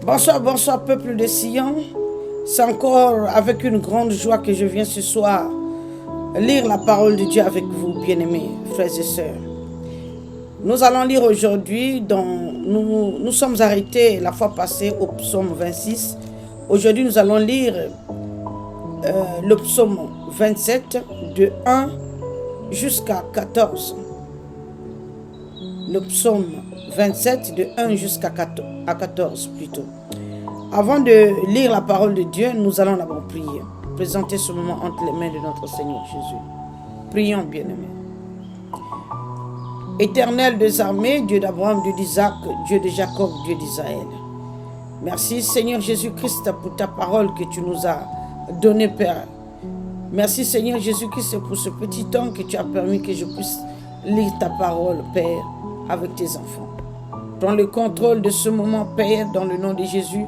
Bonsoir, bonsoir peuple de Sion. C'est encore avec une grande joie que je viens ce soir lire la parole de Dieu avec vous, bien-aimés, frères et sœurs. Nous allons lire aujourd'hui, nous sommes arrêtés la fois passée au psaume 26. Aujourd'hui, nous allons lire le psaume 27 de 1 jusqu'à 14. Le psaume 27 de 1 jusqu'à 14 plutôt. Avant de lire la parole de Dieu, nous allons d'abord prier. Présenter ce moment entre les mains de notre Seigneur Jésus. Prions, bien-aimés. Éternel des armées, Dieu d'Abraham, Dieu d'Isaac, Dieu de Jacob, Dieu d'Israël. Merci Seigneur Jésus-Christ pour ta parole que tu nous as donnée, Père. Merci Seigneur Jésus-Christ pour ce petit temps que tu as permis que je puisse lire ta parole, Père, avec tes enfants. Prends le contrôle de ce moment, Père, dans le nom de Jésus,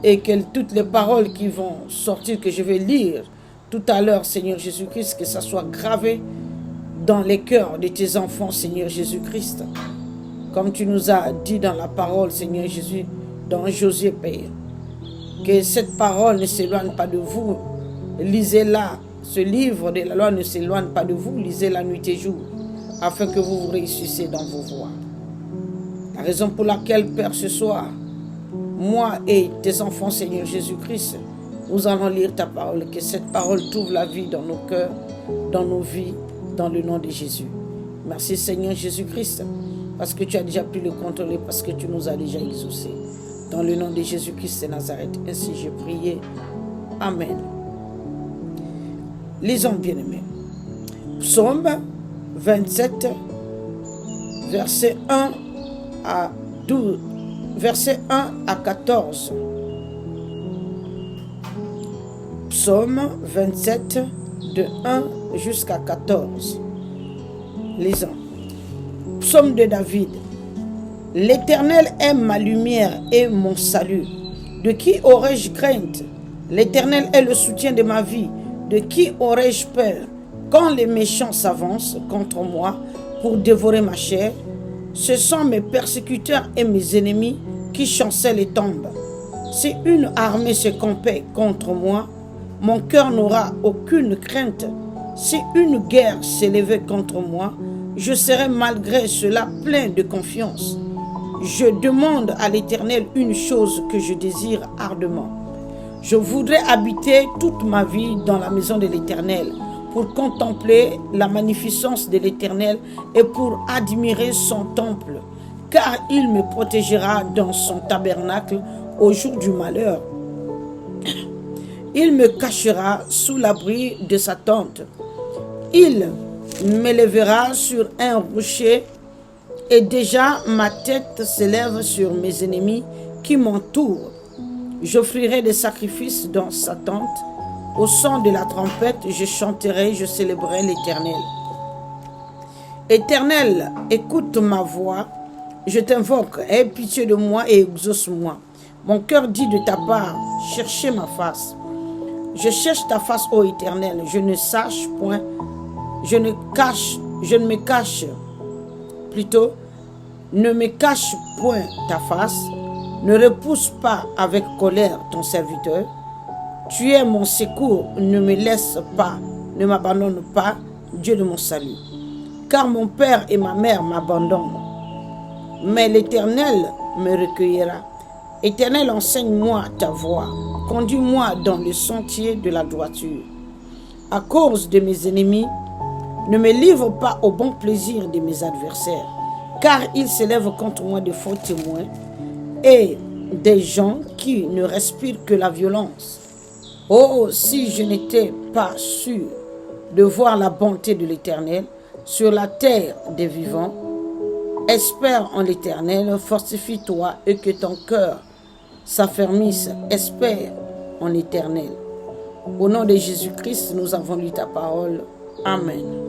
et que toutes les paroles qui vont sortir, que je vais lire tout à l'heure, Seigneur Jésus-Christ, que ça soit gravé dans les cœurs de tes enfants, Seigneur Jésus-Christ. Comme tu nous as dit dans la parole, Seigneur Jésus, dans Josué, Père, que cette parole ne s'éloigne pas de vous. Lisez-la, ce livre de la loi ne s'éloigne pas de vous. Lisez-la nuit et jour, afin que vous vous réussissiez dans vos voies. La raison pour laquelle, Père, ce soir, moi et tes enfants, Seigneur Jésus-Christ, nous allons lire ta parole, que cette parole trouve la vie dans nos cœurs, dans nos vies, dans le nom de Jésus. Merci Seigneur Jésus-Christ, parce que tu as déjà pu le contrôler, parce que tu nous as déjà exaucés. Dans le nom de Jésus-Christ de Nazareth, ainsi j'ai prié. Amen. Lisons, bien-aimés. Psaume 27, verset 1 à 12. Verset 1 à 14. Psaume 27, de 1 jusqu'à 14. Lisons. Psaume de David. L'Éternel est ma lumière et mon salut. De qui aurais-je crainte? L'Éternel est le soutien de ma vie. De qui aurais-je peur? Quand les méchants s'avancent contre moi pour dévorer ma chair, ce sont mes persécuteurs et mes ennemis qui chancellent et tombent. Si une armée se campait contre moi, mon cœur n'aura aucune crainte. Si une guerre s'élevait contre moi, je serai malgré cela plein de confiance. Je demande à l'Éternel une chose que je désire ardemment. Je voudrais habiter toute ma vie dans la maison de l'Éternel, pour contempler la magnificence de l'Éternel et pour admirer son temple, car il me protégera dans son tabernacle au jour du malheur. Il me cachera sous l'abri de sa tente. Il m'élèvera sur un rocher et déjà ma tête s'élève sur mes ennemis qui m'entourent. J'offrirai des sacrifices dans sa tente. Au son de la trompette, je chanterai, je célébrerai l'Éternel. Éternel, écoute ma voix, je t'invoque, aie pitié de moi et exauce-moi. Mon cœur dit de ta part, cherchez ma face. Je cherche ta face, ô Éternel, je ne me cache point ta face, ne repousse pas avec colère ton serviteur. Tu es mon secours, ne me laisse pas, ne m'abandonne pas, Dieu de mon salut. Car mon père et ma mère m'abandonnent, mais l'Éternel me recueillera. Éternel, enseigne-moi ta voie, conduis-moi dans le sentier de la droiture. À cause de mes ennemis, ne me livre pas au bon plaisir de mes adversaires, car ils s'élèvent contre moi de faux témoins et des gens qui ne respirent que la violence. Oh, si je n'étais pas sûr de voir la bonté de l'Éternel sur la terre des vivants, espère en l'Éternel, fortifie-toi et que ton cœur s'affermisse, espère en l'Éternel. Au nom de Jésus-Christ, nous avons lu ta parole. Amen.